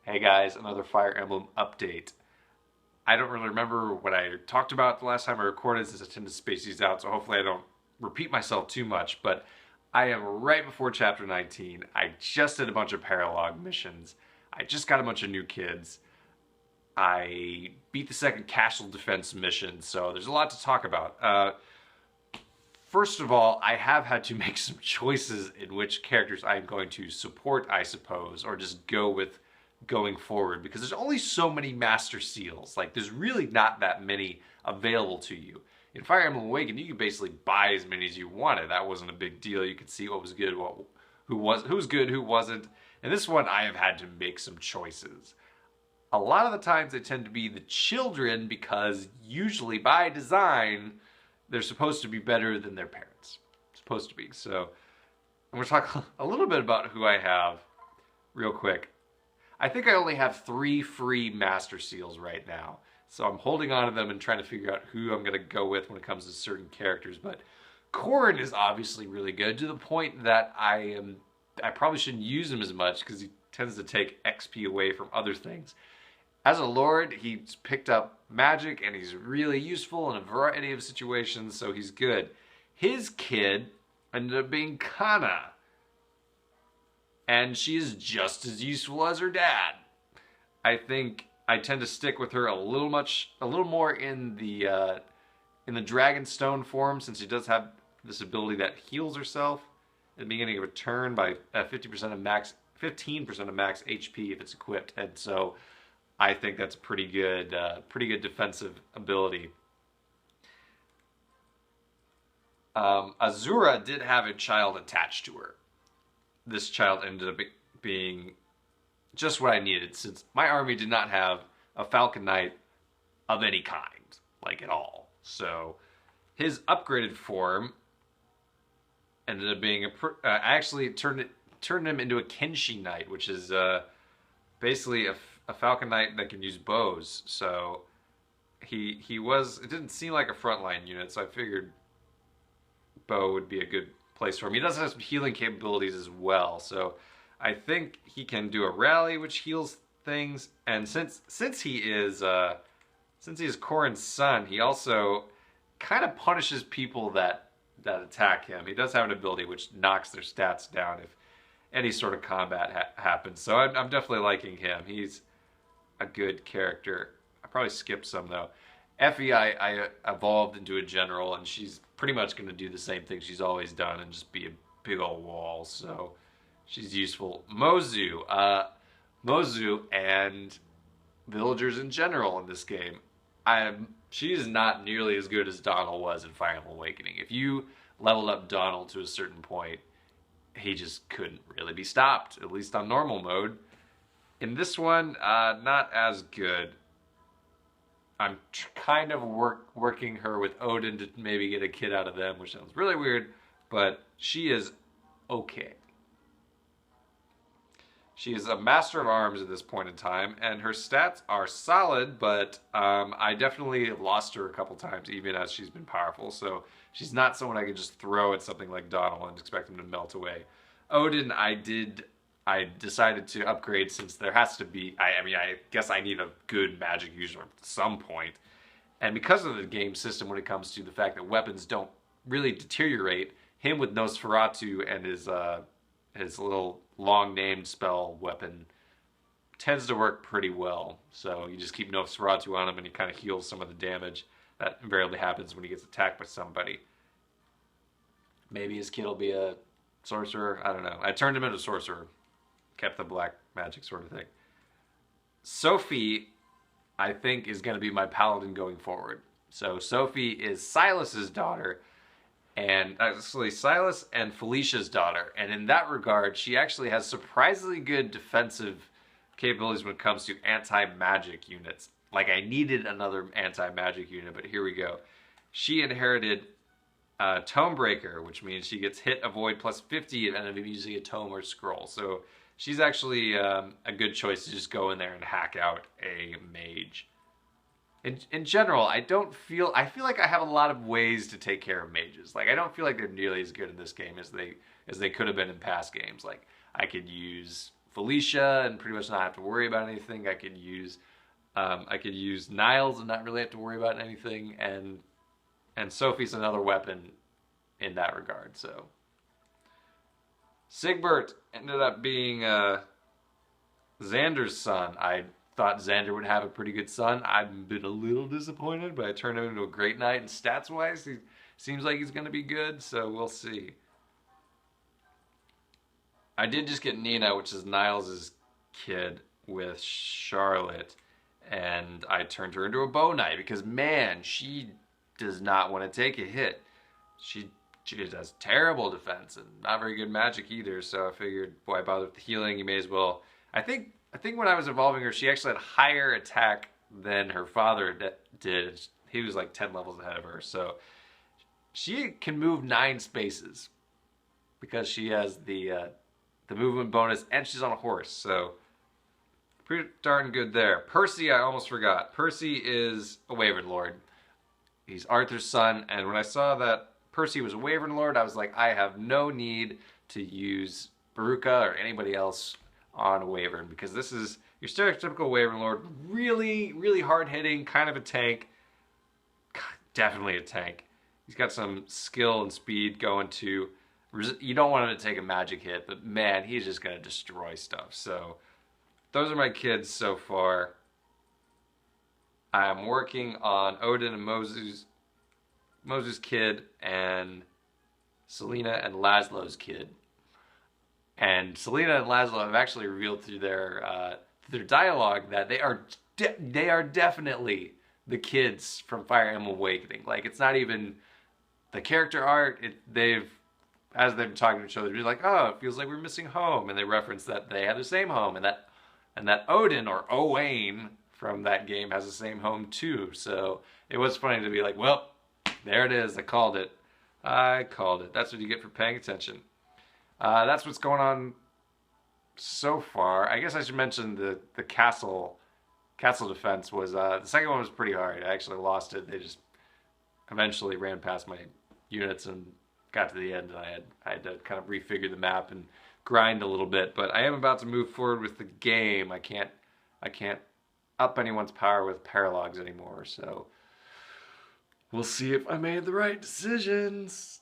Hey guys, another Fire Emblem update. I don't really remember what I talked about the last time I recorded since I tend to space these out, so hopefully I don't repeat myself too much, but I am right before chapter 19. I just did a bunch of Paralogue missions. I just got a bunch of new kids. I beat the second castle defense mission, so there's a lot to talk about. First of all, I have had to make some choices in which characters I'm going to support, I suppose, or just go with going forward, because there's only so many Master Seals. Like, there's really not that many available to you. In Fire Emblem Awakening, you could basically buy as many as you wanted. That wasn't a big deal. You could see what was good, who was good, who wasn't. In this one, I have had to make some choices. A lot of the times they tend to be the children because usually by design, they're supposed to be better than their parents. Supposed to be. So I'm going to talk a little bit about who I have real quick. I think I only have 3 free Master Seals right now. So I'm holding on to them and trying to figure out who I'm going to go with when it comes to certain characters. But Corrin is obviously really good to the point that I probably shouldn't use him as much because he tends to take XP away from other things. As a Lord, he's picked up magic and he's really useful in a variety of situations, so he's good. His kid ended up being Kana, and she is just as useful as her dad. I think I tend to stick with her a little more in the Dragonstone form, since she does have this ability that heals herself at the beginning of a turn by 15% of max HP if it's equipped, and so I think that's pretty good defensive ability. Asura did have a child attached to her. This child ended up being just what I needed, since my army did not have a Falcon Knight of any kind, like at all. So his upgraded form ended up being actually turned him into a Kenshi Knight, which is basically a Falcon Knight that can use bows. So it didn't seem like a frontline unit, so I figured bow would be a good place for him. He does have some healing capabilities as well, so I think he can do a rally which heals things. And since he is Corrin's son, he also kind of punishes people that attack him. He does have an ability which knocks their stats down if any sort of combat happens. So I'm definitely liking him. He's a good character. I probably skipped some though. Effie, I evolved into a general, and she's pretty much going to do the same thing she's always done and just be a big old wall. So she's useful. Mozu and villagers in general in this game. She is not nearly as good as Donald was in Fire Emblem Awakening. If you leveled up Donald to a certain point, he just couldn't really be stopped, at least on normal mode. In this one, not as good. I'm kind of working her with Odin to maybe get a kid out of them, which sounds really weird, but she is okay. She is a Master of Arms at this point in time, and her stats are solid, but I definitely lost her a couple times, even as she's been powerful, so she's not someone I could just throw at something like Donald and expect him to melt away. Odin, I decided to upgrade, since there has to be, I guess I need a good magic user at some point. And because of the game system when it comes to the fact that weapons don't really deteriorate, him with Nosferatu and his little long-named spell weapon tends to work pretty well. So you just keep Nosferatu on him and he kind of heals some of the damage that invariably happens when he gets attacked by somebody. Maybe his kid will be a sorcerer, I don't know. I turned him into a sorcerer. Kept the black magic sort of thing. Sophie, I think, is going to be my paladin going forward. So Sophie is Silas's daughter, and actually Silas and Felicia's daughter. And in that regard, she actually has surprisingly good defensive capabilities when it comes to anti-magic units. Like, I needed another anti-magic unit, but here we go. She inherited Tomebreaker, which means she gets hit, avoid, plus 50 and then using a tome or scroll. So she's actually a good choice to just go in there and hack out a mage. In general, I feel like I have a lot of ways to take care of mages. Like, I don't feel like they're nearly as good in this game as they could have been in past games. Like, I could use Felicia and pretty much not have to worry about anything. I could use Niles and not really have to worry about anything, and Sophie's another weapon in that regard. So Sigbert ended up being Xander's son. I thought Xander would have a pretty good son. I've been a little disappointed, but I turned him into a great knight, and stats-wise, he seems like he's going to be good, so we'll see. I did just get Nina, which is Niles' kid, with Charlotte, and I turned her into a bow knight because, man, she does not want to take a hit. She has terrible defense and not very good magic either, so I figured, why bother with the healing? You may as well. I think when I was evolving her, she actually had higher attack than her father did. He was like 10 levels ahead of her, so she can move 9 spaces because she has the movement bonus, and she's on a horse, so pretty darn good there. Percy, I almost forgot. Percy is a Wyvern Lord. He's Arthur's son, and when I saw that Percy was a Wyvern Lord, I was like, I have no need to use Baruka or anybody else on a Wyvern, because this is your stereotypical Wyvern Lord, really, really hard-hitting, kind of a tank. Definitely a tank. He's got some skill and speed going to. You don't want him to take a magic hit, but man, he's just going to destroy stuff. So those are my kids so far. I'm working on Odin and Mozu's kid, and Selena and Laszlo's kid. And Selena and Laszlo have actually revealed through their dialogue that they are definitely the kids from Fire Emblem Awakening. Like, it's not even the character art. As they've been talking to each other, they're like, oh, it feels like we're missing home, and they reference that they have the same home, and that Odin, or Owain from that game, has the same home too. So it was funny to be like, well, there it is. I called it. That's what you get for paying attention. That's what's going on so far. I guess I should mention the castle defense was the second one was pretty hard. I actually lost it. They just eventually ran past my units and got to the end, and I had to kind of refigure the map and grind a little bit. But I am about to move forward with the game. I can't up anyone's power with Paralogues anymore. So we'll see if I made the right decisions.